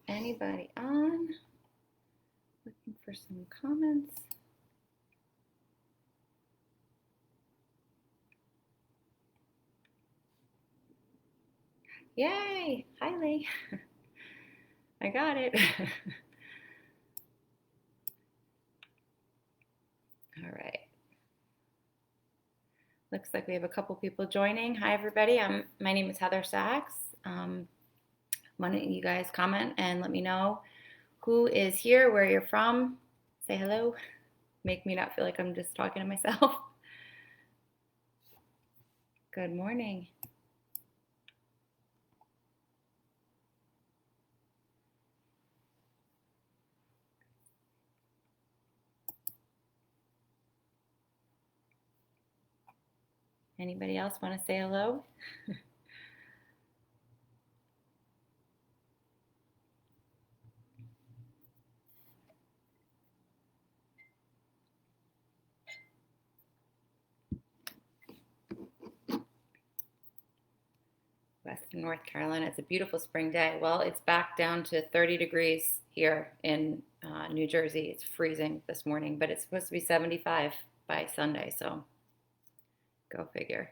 Anybody on? Looking for some comments. Yay! Hi, Lee. I got it. All right. Looks like we have a couple people joining. Hi, everybody. My name is Heather Sachs. Why don't you guys comment and let me know who is here, where you're from. Say hello. Make me not feel like I'm just talking to myself. Good morning. Anybody else want to say hello? Western North Carolina. It's a beautiful spring day. Well, it's back down to 30 degrees here in New Jersey. It's freezing this morning, but it's supposed to be 75 by Sunday, so go figure.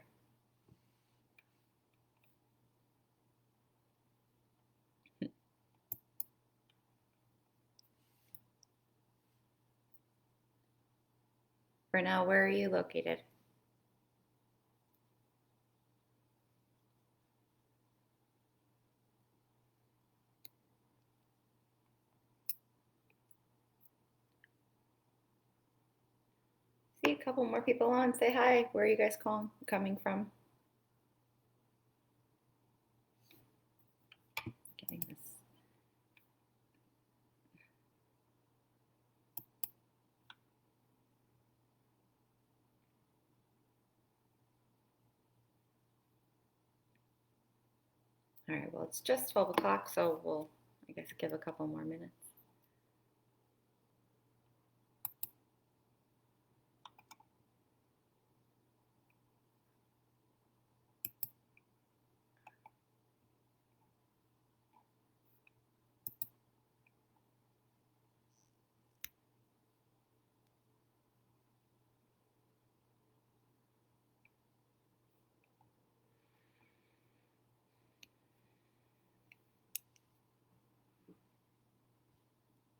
For now, where are you located? See a couple more people on. Say hi. Where are you guys coming from? Getting this. All right, well, it's just 12 o'clock, so we'll, I guess, give a couple more minutes.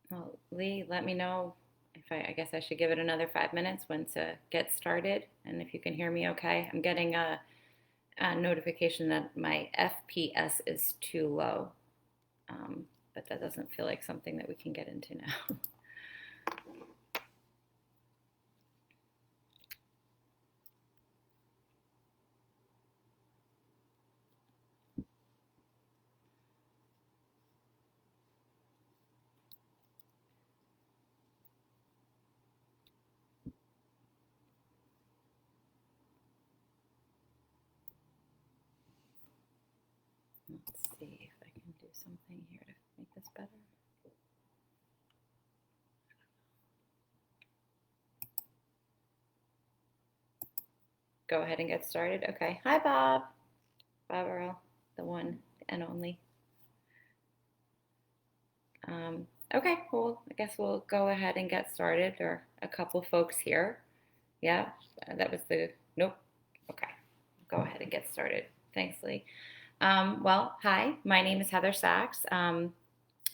Well, Lee, let me know if I guess I should give it another 5 minutes when to get started. And if you can hear me okay, I'm getting a notification that my FPS is too low. But that doesn't feel like something that we can get into now. Let's see if I can do something here to make this better. Go ahead and get started. Okay. Hi, Bob. Bob Earl, the one and only. Okay, cool. I guess we'll go ahead and get started. There are a couple folks here. Yeah, that was the, nope. Okay, go ahead and get started. Thanks, Lee. Well, hi, my name is Heather Sachs. I'm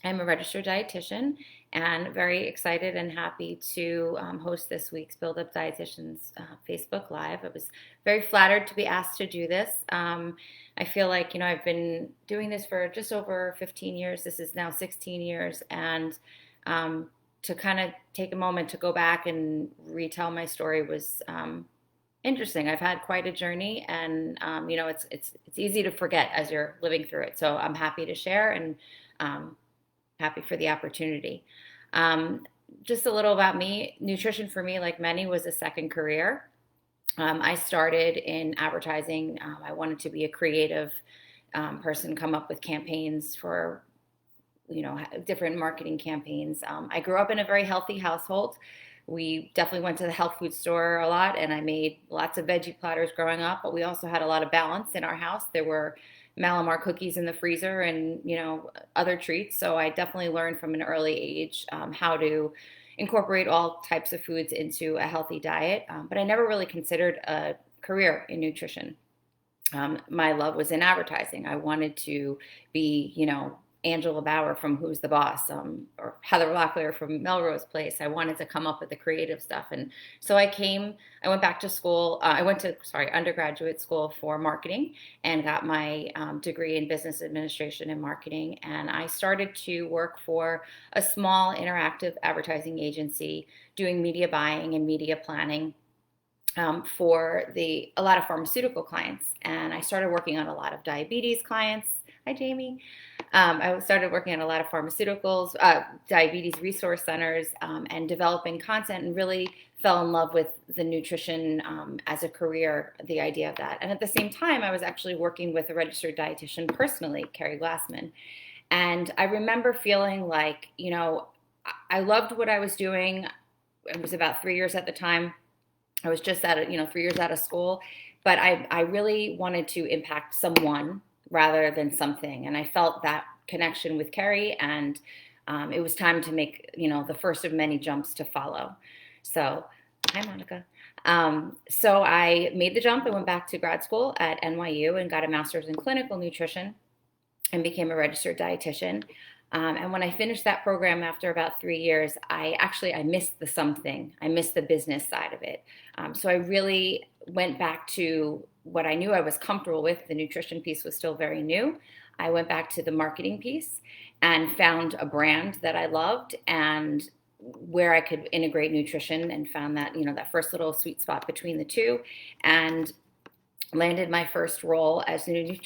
a registered dietitian and very excited and happy to host this week's Build Up Dietitians Facebook Live. I was very flattered to be asked to do this. I feel like, I've been doing this for just over 15 years. This is now 16 years. And to kind of take a moment to go back and retell my story was interesting. I've had quite a journey, and it's easy to forget as you're living through it. So I'm happy to share and happy for the opportunity. Just a little about me. Nutrition for me, like many, was a second career. I started in advertising. I wanted to be a creative person, come up with campaigns for different marketing campaigns. I grew up in a very healthy household. We definitely went to the health food store a lot, and I made lots of veggie platters growing up, but we also had a lot of balance in our house. There were Malamar cookies in the freezer and, other treats. So I definitely learned from an early age how to incorporate all types of foods into a healthy diet. But I never really considered a career in nutrition. My love was in advertising. I wanted to be, Angela Bauer from Who's the Boss, or Heather Locklear from Melrose Place. I wanted to come up with the creative stuff. And so I went back to school. I went to, undergraduate school for marketing and got my degree in business administration and marketing. And I started to work for a small interactive advertising agency doing media buying and media planning for a lot of pharmaceutical clients. And I started working on a lot of diabetes clients. Hi, Jamie. I started working on a lot of pharmaceuticals, diabetes resource centers, and developing content, and really fell in love with the nutrition as a career, the idea of that. And at the same time, I was actually working with a registered dietitian personally, Carrie Glassman. And I remember feeling like, I loved what I was doing. It was about 3 years at the time. I was just 3 years out of school, but I really wanted to impact someone rather than something. And I felt that connection with Carrie, and it was time to make, the first of many jumps to follow. So, hi, Monica. So I made the jump. I went back to grad school at NYU and got a master's in clinical nutrition and became a registered dietitian. And when I finished that program after about 3 years, I missed the something. I missed the business side of it. So I really went back to what I knew I was comfortable with. The nutrition piece was still very new. I went back to the marketing piece and found a brand that I loved and where I could integrate nutrition, and found that, that first little sweet spot between the two, and landed my first role as a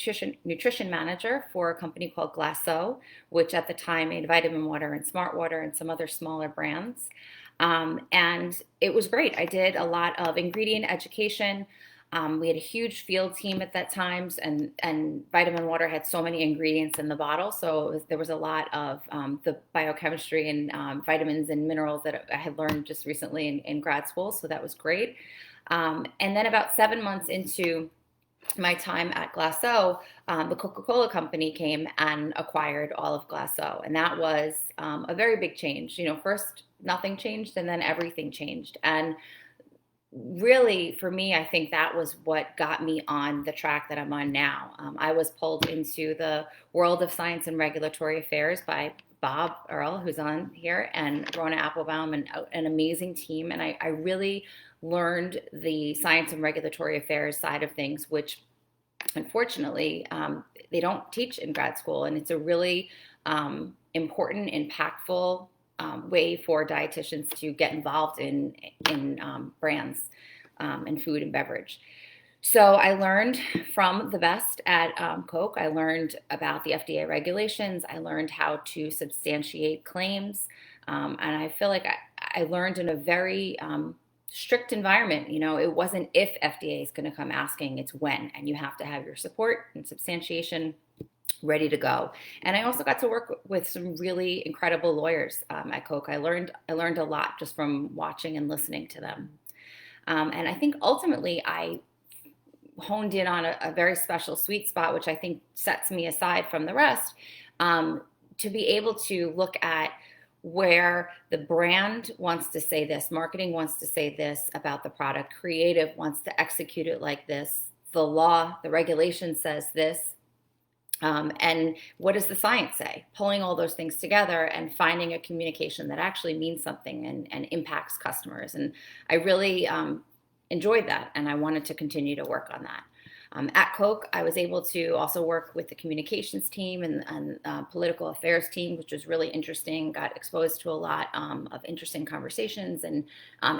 nutrition manager for a company called Glaceau, which at the time made vitaminwater and smartwater and some other smaller brands. And it was great. I did a lot of ingredient education. We had a huge field team at that time, and vitaminwater had so many ingredients in the bottle. So there was a lot of the biochemistry and vitamins and minerals that I had learned just recently in grad school. So that was great. And then about 7 months into my time at Glaceau, the Coca Cola Company came and acquired all of Glaceau. And that was a very big change. First nothing changed, and then everything changed. And really, for me, I think that was what got me on the track that I'm on now. I was pulled into the world of science and regulatory affairs by Bob Earl, who's on here, and Rona Applebaum, and an amazing team. And I really learned the science and regulatory affairs side of things, which unfortunately they don't teach in grad school. And it's a really important, impactful way for dietitians to get involved in brands and food and beverage. So I learned from the best at Coke. I learned about the FDA regulations. I learned how to substantiate claims. And I feel like I learned in a very strict environment. It wasn't if FDA is going to come asking, it's when. And you have to have your support and substantiation ready to go. And I also got to work with some really incredible lawyers at Coke. I learned a lot just from watching and listening to them. And I think ultimately I honed in on a very special sweet spot, which I think sets me aside from the rest, to be able to look at where the brand wants to say this, marketing wants to say this about the product, creative wants to execute it like this, the law, the regulation says this, and what does the science say? Pulling all those things together and finding a communication that actually means something and impacts customers. And I really enjoyed that, and I wanted to continue to work on that. At Coke, I was able to also work with the communications team and political affairs team, which was really interesting. Got exposed to a lot of interesting conversations and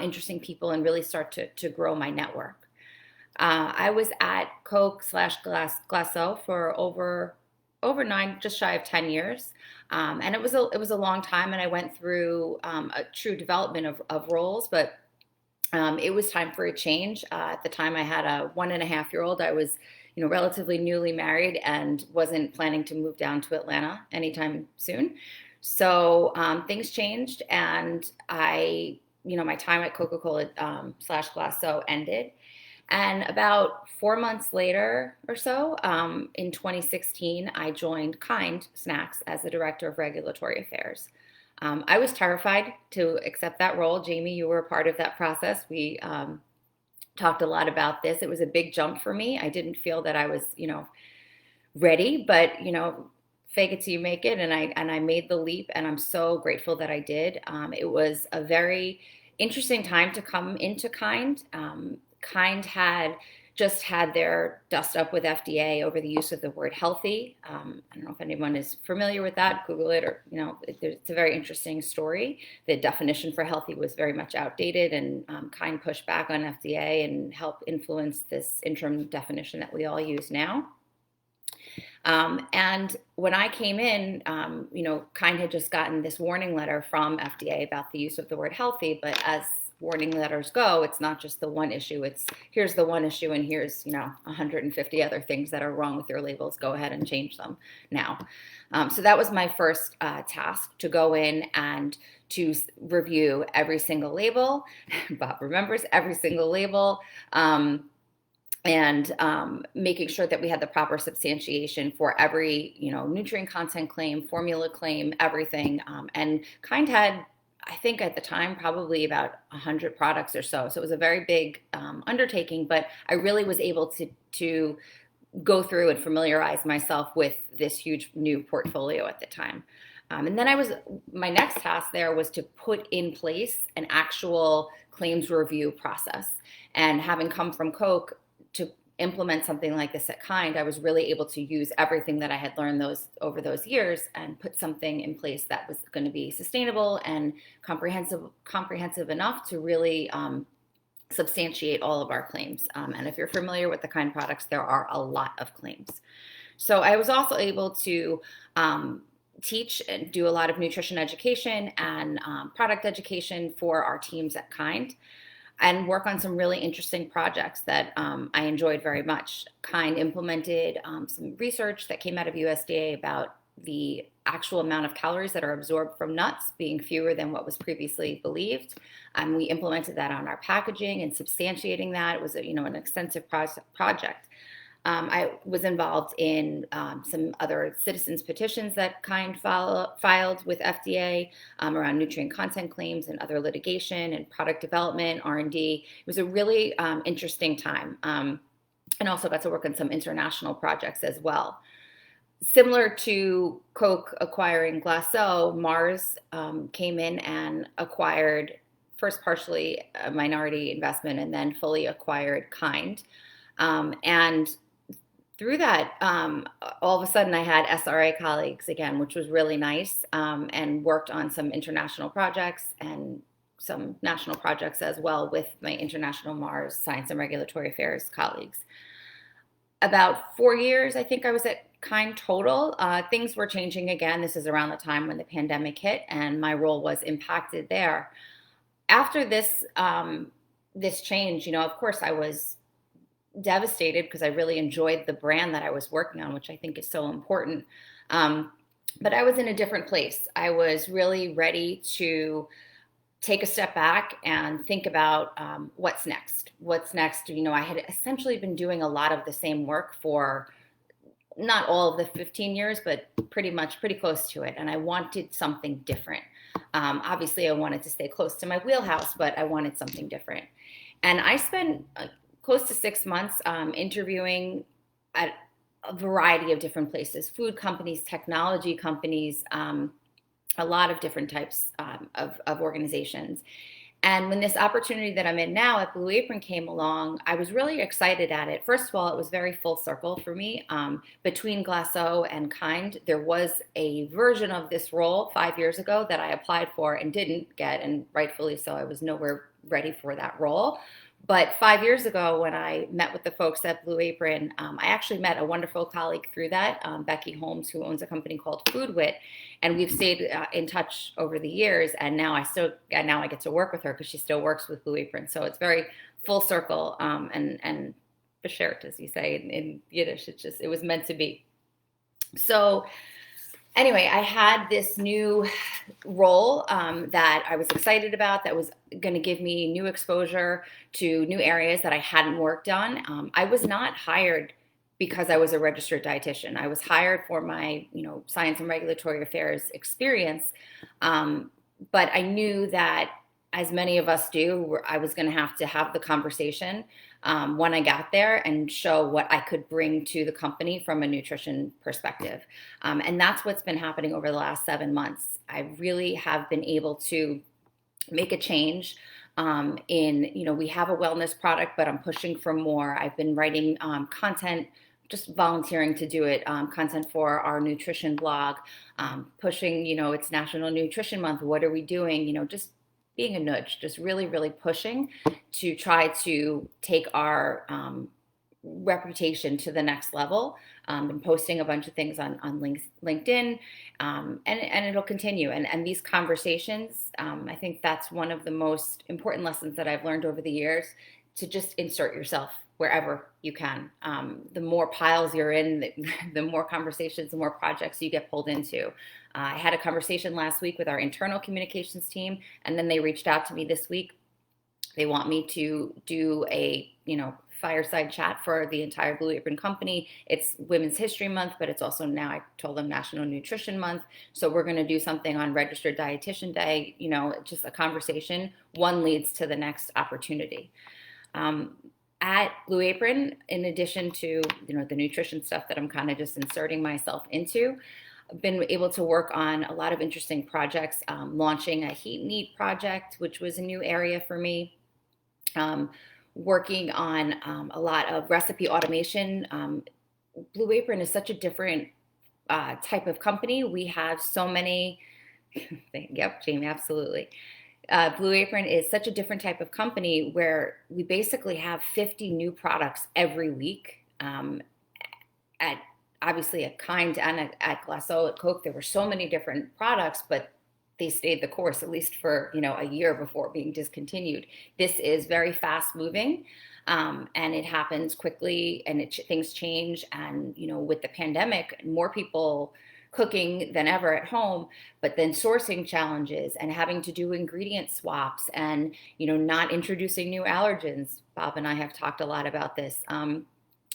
interesting people, and really start to grow my network. I was at Coke / Glaceau for over 9, just shy of 10 years. And it was a long time, and I went through a true development of roles, but it was time for a change. At the time I had a 1.5-year-old. I was, relatively newly married and wasn't planning to move down to Atlanta anytime soon. So things changed, and my time at Coca Cola / Glaceau ended. And about 4 months later or so, in 2016, I joined Kind Snacks as the Director of Regulatory Affairs. I was terrified to accept that role. Jamie, you were a part of that process. We talked a lot about this. It was a big jump for me. I didn't feel that I was, ready, but fake it till you make it, and I made the leap, and I'm so grateful that I did. It was a very interesting time to come into Kind. Kind had just had their dust up with FDA over the use of the word healthy. I don't know if anyone is familiar with that. Google it, or it's a very interesting story. The definition for healthy was very much outdated, and Kind pushed back on FDA and helped influence this interim definition that we all use now. And when I came in, Kind had just gotten this warning letter from FDA about the use of the word healthy, but as warning letters go, it's not just the one issue. It's here's the one issue, and here's 150 other things that are wrong with your labels. Go ahead and change them now. So that was my first task, to go in and to review every single label. Bob remembers every single label. And making sure that we had the proper substantiation for every, nutrient content claim, formula claim, everything. And Kind had, I think at the time, probably about 100 products or so. So it was a very big undertaking, but I really was able to go through and familiarize myself with this huge new portfolio at the time. And then my next task there was to put in place an actual claims review process. And having come from Coke, to implement something like this at Kind, I was really able to use everything that I had learned over those years and put something in place that was going to be sustainable and comprehensive enough to really substantiate all of our claims. And if you're familiar with the Kind products, there are a lot of claims. So I was also able to teach and do a lot of nutrition education and product education for our teams at Kind, and work on some really interesting projects that I enjoyed very much. Kind implemented some research that came out of USDA about the actual amount of calories that are absorbed from nuts being fewer than what was previously believed. We implemented that on our packaging and substantiating that. It was an extensive project. I was involved in some other citizens petitions that Kind filed with FDA around nutrient content claims and other litigation and product development, R&D. It was a really interesting time, and also got to work on some international projects as well. Similar to Coke acquiring Glaceau, Mars came in and acquired, first partially a minority investment and then fully acquired Kind. And through that, all of a sudden I had SRA colleagues again, which was really nice, and worked on some international projects and some national projects as well with my International Mars Science and Regulatory Affairs colleagues. About 4 years, I think I was at Kind total. Things were changing again. This is around the time when the pandemic hit, and my role was impacted there. After this change, of course I was devastated because I really enjoyed the brand that I was working on, which I think is so important. But I was in a different place. I was really ready to take a step back and think about what's next. What's next? I had essentially been doing a lot of the same work for not all of the 15 years, but pretty close to it. And I wanted something different. Obviously, I wanted to stay close to my wheelhouse, but I wanted something different. And I spent close to 6 months interviewing at a variety of different places, food companies, technology companies, a lot of different types of organizations. And when this opportunity that I'm in now at Blue Apron came along, I was really excited at it. First of all, it was very full circle for me. Between Glaceau and Kind, there was a version of this role 5 years ago that I applied for and didn't get, and rightfully so. I was nowhere ready for that role. But 5 years ago, when I met with the folks at Blue Apron, I actually met a wonderful colleague through that, Becky Holmes, who owns a company called Foodwit, and we've stayed in touch over the years. And now I get to work with her because she still works with Blue Apron. So it's very full circle, and beshert, as you say in Yiddish. It was meant to be. So Anyway, I had this new role that I was excited about that was going to give me new exposure to new areas that I hadn't worked on. I was not hired because I was a registered dietitian. I was hired for my, science and regulatory affairs experience. Um, but I knew that, as many of us do, I was going to have the conversation when I got there and show what I could bring to the company from a nutrition perspective. And that's what's been happening over the last 7 months. I really have been able to make a change we have a wellness product, but I'm pushing for more. I've been writing content, just volunteering to do it, content for our nutrition blog, pushing, it's National Nutrition Month. What are we doing? Just being a nudge, just really, really pushing to try to take our reputation to the next level. Been posting a bunch of things on LinkedIn, and it'll continue. And these conversations, I think that's one of the most important lessons that I've learned over the years, to just insert yourself wherever you can. The more piles you're in, the more conversations, the more projects you get pulled into. I had a conversation last week with our internal communications team, and then they reached out to me this week. They want me to do a, fireside chat for the entire Blue Apron company. It's Women's History Month, but it's also, now I told them, National Nutrition Month. So we're going to do something on Registered Dietitian Day, just a conversation. One leads to the next opportunity. At Blue Apron, in addition to, the nutrition stuff that I'm kind of just inserting myself into, I've been able to work on a lot of interesting projects, launching a heat and eat project, which was a new area for me. Working on a lot of recipe automation. Blue Apron is such a different type of company. We have so many, yep, Jamie, absolutely. Blue Apron is such a different type of company where we basically have 50 new products every week. At obviously at Kind and at Glaceau, at Coke, there were so many different products, but they stayed the course, at least for a year before being discontinued. This is very fast moving, and it happens quickly, and things change. And with the pandemic, more people cooking than ever at home, but then sourcing challenges and having to do ingredient swaps, and not introducing new allergens. Bob and I have talked a lot about this.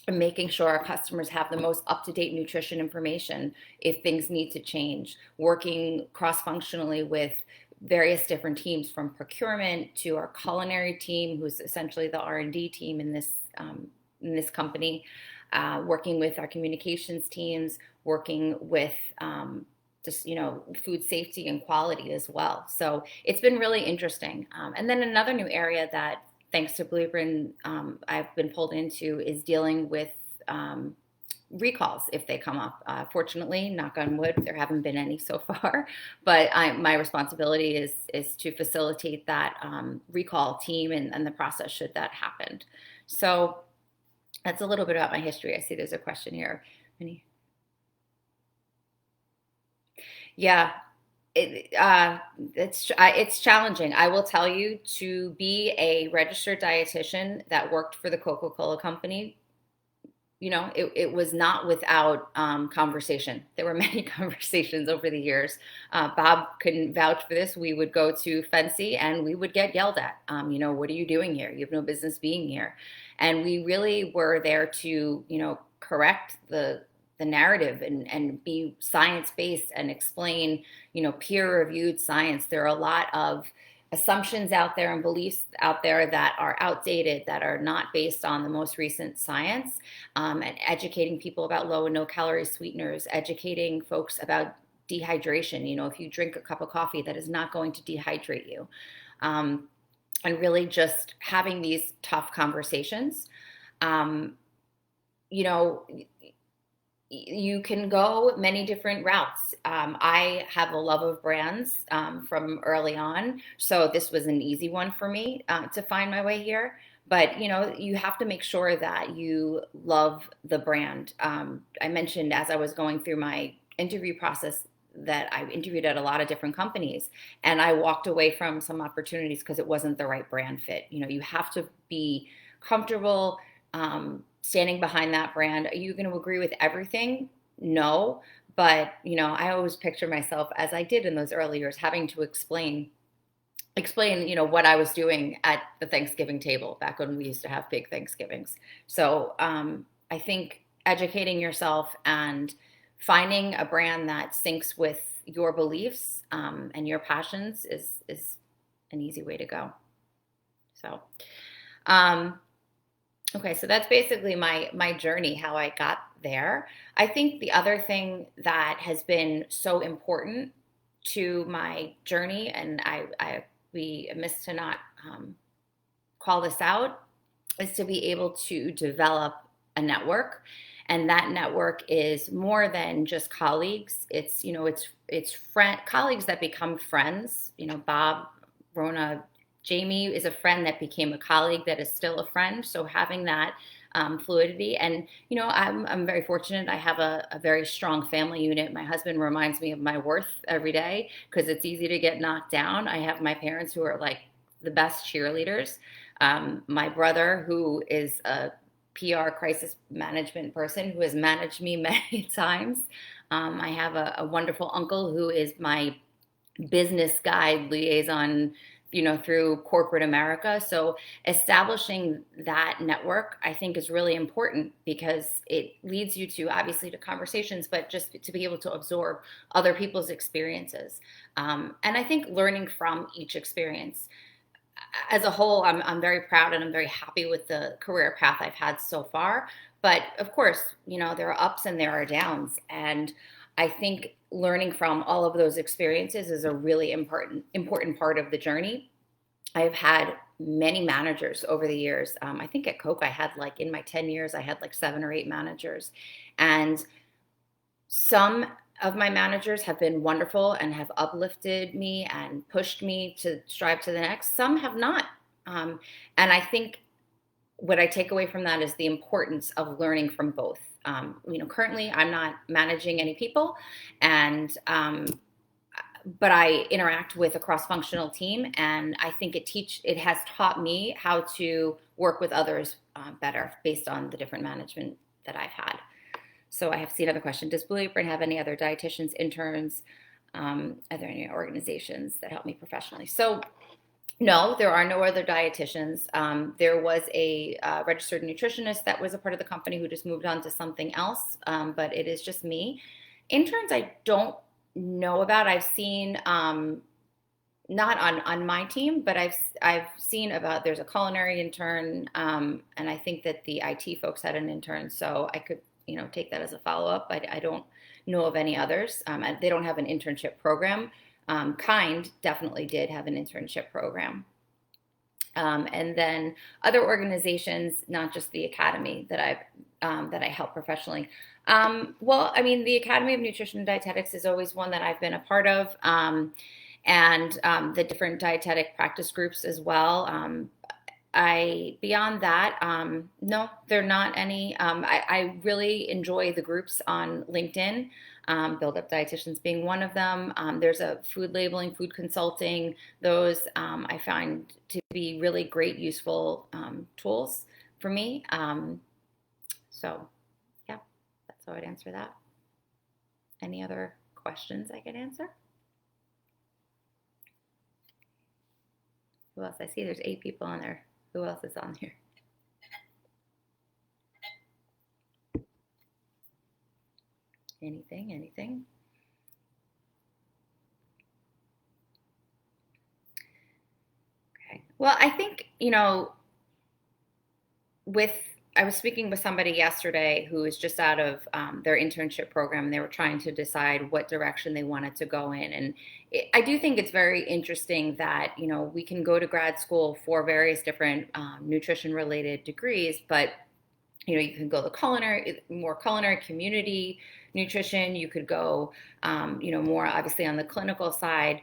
Making sure our customers have the most up-to-date nutrition information if things need to change, working cross-functionally with various different teams, from procurement to our culinary team, who's essentially the R&D team in this company, working with our communications teams, working with just food safety and quality as well. So it's been really interesting. And then another new area that, thanks to Blue Apron, I've been pulled into, is dealing with recalls if they come up. Fortunately, knock on wood, there haven't been any so far, but my responsibility is to facilitate that recall team and the process should that happen. So that's a little bit about my history. I see there's a question here. Yeah. It's challenging. I will tell you, to be a registered dietitian that worked for the Coca Cola Company, it was not without conversation. There were many conversations over the years. Bob couldn't vouch for this. We would go to Fancy and we would get yelled at. What are you doing here? You have no business being here. And we really were there to, correct the narrative and be science-based and explain, peer-reviewed science. There are a lot of assumptions out there and beliefs out there that are outdated, that are not based on the most recent science, and educating people about low and no calorie sweeteners, educating folks about dehydration. If you drink a cup of coffee, that is not going to dehydrate you. And really just having these tough conversations. You can go many different routes. I have a love of brands from early on, so this was an easy one for me to find my way here. But you have to make sure that you love the brand. I mentioned, as I was going through my interview process, that I interviewed at a lot of different companies, and I walked away from some opportunities because it wasn't the right brand fit. You have to be comfortable standing behind that brand. Are you going to agree with everything? No, But, I always picture myself, as I did in those early years, having to explain, what I was doing at the Thanksgiving table back when we used to have big Thanksgivings. So I think educating yourself and finding a brand that syncs with your beliefs and your passions is an easy way to go. So, okay, so that's basically my journey, how I got there. I think the other thing that has been so important to my journey, and I be amiss to not call this out, is to be able to develop a network. And that network is more than just colleagues. It's colleagues that become friends. Bob, Rona, Jamie is a friend that became a colleague that is still a friend. So having that fluidity, and I'm very fortunate. I have a very strong family unit. My husband reminds me of my worth every day because it's easy to get knocked down. I have my parents who are like the best cheerleaders. My brother, who is a PR crisis management person, who has managed me many times. I have a wonderful uncle who is my business guide liaison, through corporate America. So establishing that network, I think, is really important because it leads you to, obviously, to conversations, but just to be able to absorb other people's experiences. And I think learning from each experience. As a whole, I'm very proud and I'm very happy with the career path I've had so far. But of course, there are ups and there are downs. And I think learning from all of those experiences is a really important part of the journey. I've had many managers over the years. I think at Coke, I had in my 10 years, I had 7 or 8 managers. And some of my managers have been wonderful and have uplifted me and pushed me to strive to the next. Some have not. And I think what I take away from that is the importance of learning from both. Currently I'm not managing any people, but I interact with a cross-functional team, and I think it has taught me how to work with others better based on the different management that I've had. So I have seen another question. Does Blue Apron have any other dietitians, interns? Are there any organizations that help me professionally? So no, there are no other dietitians. There was a registered nutritionist that was a part of the company who just moved on to something else, but it is just me. Interns, I don't know about. I've seen, not on my team, but I've seen about, there's a culinary intern, and I think that the IT folks had an intern, so I could take that as a follow-up. I don't know of any others. They don't have an internship program. Kind definitely did have an internship program. And then other organizations, not just the academy that I help professionally. Well, I mean, the Academy of Nutrition and Dietetics is always one that I've been a part of, and the different dietetic practice groups as well. Beyond that, no, there are not any. I really enjoy the groups on LinkedIn, Build Up Dietitians being one of them. There's a food labeling, food consulting. Those I find to be really great, useful tools for me. So, yeah, that's how I'd answer that. Any other questions I can answer? Who else? I see there's 8 people on there. Who else is on here? Anything? Okay. Well, I think, I was speaking with somebody yesterday who was just out of their internship program, and they were trying to decide what direction they wanted to go in. And I do think it's very interesting that, we can go to grad school for various different nutrition-related degrees, but, you can go more culinary community nutrition. You could go, more obviously on the clinical side,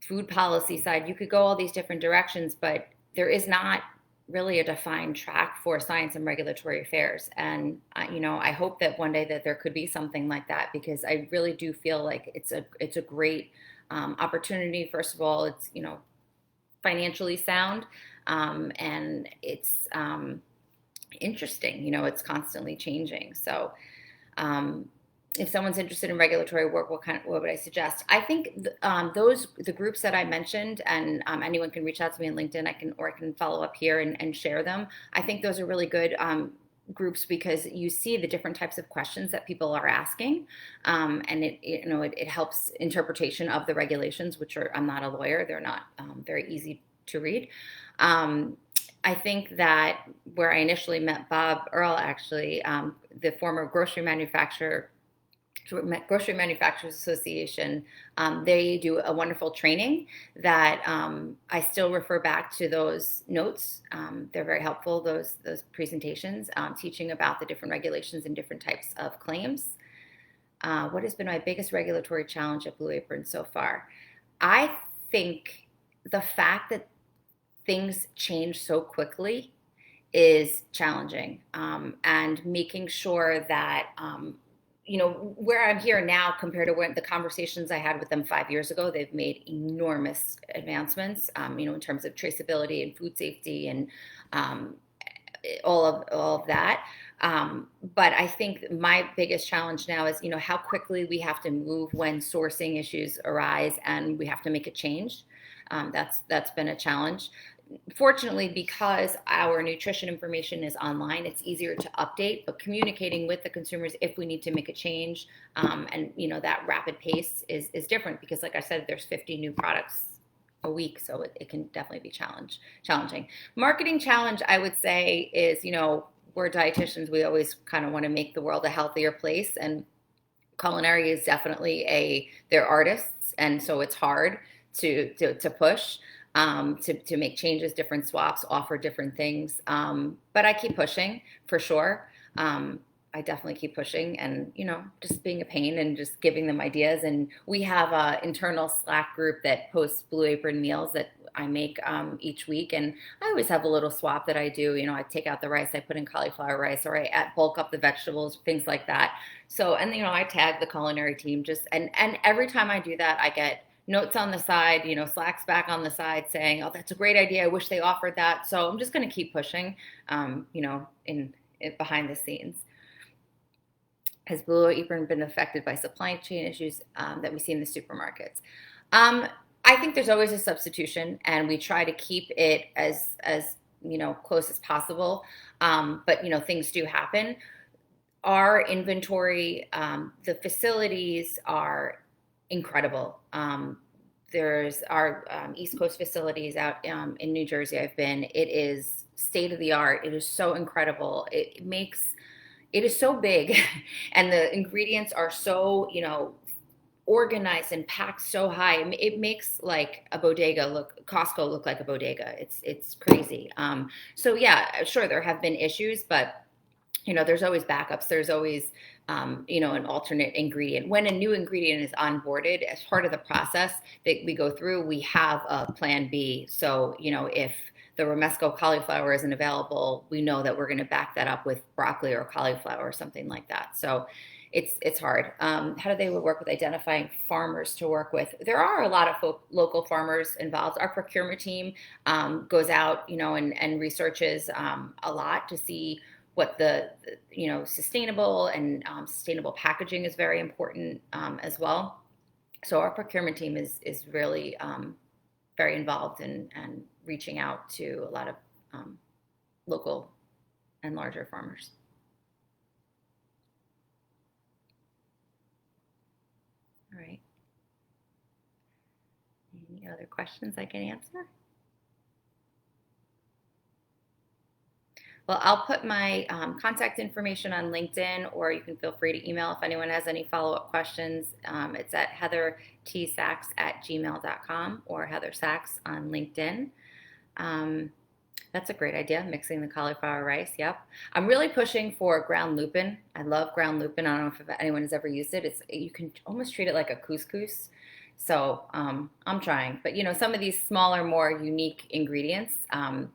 food policy side. You could go all these different directions, but there is not really a defined track for science and regulatory affairs. And, I hope that one day that there could be something like that, because I really do feel like it's a great opportunity. First of all, it's, financially sound, and it's interesting, it's constantly changing. So, if someone's interested in regulatory work, what would I suggest? I think the groups that I mentioned, and anyone can reach out to me on LinkedIn. I can follow up here and share them. I think those are really good groups because you see the different types of questions that people are asking, and it helps interpretation of the regulations, which are, I'm not a lawyer, they're not very easy to read. I think that where I initially met Bob Earl, actually, the former Grocery Manufacturers Association, they do a wonderful training that I still refer back to those notes. They're very helpful, those presentations, teaching about the different regulations and different types of claims. What has been my biggest regulatory challenge at Blue Apron so far? I think the fact that things change so quickly is challenging, and making sure that where I'm here now compared to when the conversations I had with them 5 years ago, they've made enormous advancements, in terms of traceability and food safety and all of that. But I think my biggest challenge now is, how quickly we have to move when sourcing issues arise and we have to make a change. That's been a challenge. Fortunately, because our nutrition information is online, it's easier to update, but communicating with the consumers if we need to make a change, and that rapid pace is different because, like I said, there's 50 new products a week, so it can definitely be challenging. Marketing challenge, I would say, is, we're dietitians, we always kind of want to make the world a healthier place, and culinary is definitely they're artists, and so it's hard to push. To make changes, different swaps, offer different things. But I keep pushing for sure. I definitely keep pushing and, just being a pain and just giving them ideas. And we have an internal Slack group that posts Blue Apron meals that I make each week. And I always have a little swap that I do. I take out the rice, I put in cauliflower rice, or I bulk up the vegetables, things like that. So, and, I tag the culinary team and every time I do that, I get notes on the side, Slack's back on the side saying, oh, that's a great idea. I wish they offered that. So I'm just going to keep pushing, in behind the scenes. Has Blue Apron been affected by supply chain issues that we see in the supermarkets? I think there's always a substitution, and we try to keep it as close as possible. But things do happen. Our inventory, the facilities are incredible. There's our East Coast facilities out in New Jersey. I've been. It is state of the art. It is so incredible. It is so big, and the ingredients are so organized and packed so high. It makes like a bodega Costco look like a bodega. It's crazy. So yeah, sure there have been issues, but there's always backups. There's always, an alternate ingredient. When a new ingredient is onboarded, as part of the process that we go through, we have a plan B. So, if the Romesco cauliflower isn't available, we know that we're going to back that up with broccoli or cauliflower or something like that. So it's hard. How do they work with identifying farmers to work with? There are a lot of local farmers involved. Our procurement team goes out, and researches a lot to see what the sustainable and sustainable packaging is very important as well. So our procurement team is really very involved in reaching out to a lot of local and larger farmers. All right. Any other questions I can answer? Well, I'll put my contact information on LinkedIn, or you can feel free to email if anyone has any follow-up questions. It's at heathertsachs@gmail.com or Heather Sachs on LinkedIn. That's a great idea, mixing the cauliflower rice. Yep. I'm really pushing for ground lupin. I love ground lupin. I don't know if anyone has ever used it. You can almost treat it like a couscous. So I'm trying. But, some of these smaller, more unique ingredients are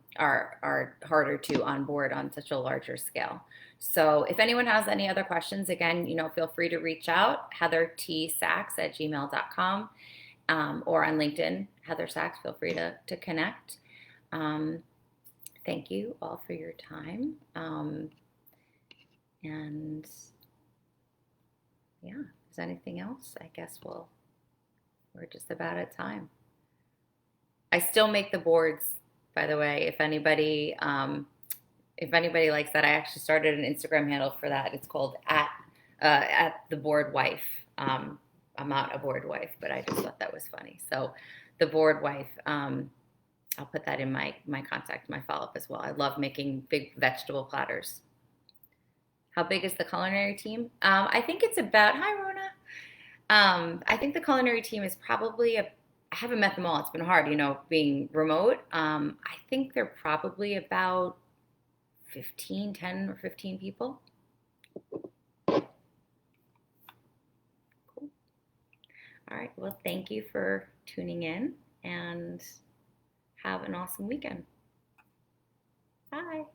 harder to onboard on such a larger scale. So if anyone has any other questions, again, feel free to reach out, heathertsachs@gmail.com, or on LinkedIn, Heather Sachs. Feel free to connect. Thank you all for your time. And yeah, if there's anything else, I guess we're just about at time. I still make the boards, by the way. If anybody likes that, I actually started an Instagram handle for that. It's called at the board wife. I'm not a board wife, but I just thought that was funny. So the board wife. I'll put that in my contact, my follow up as well. I love making big vegetable platters. How big is the culinary team? I think it's about. Hi, Rona. I think the culinary team is probably I haven't met them all. It's been hard, being remote. I think they're probably about 15, 10 or 15 people. Cool. All right. Well, thank you for tuning in and have an awesome weekend. Bye.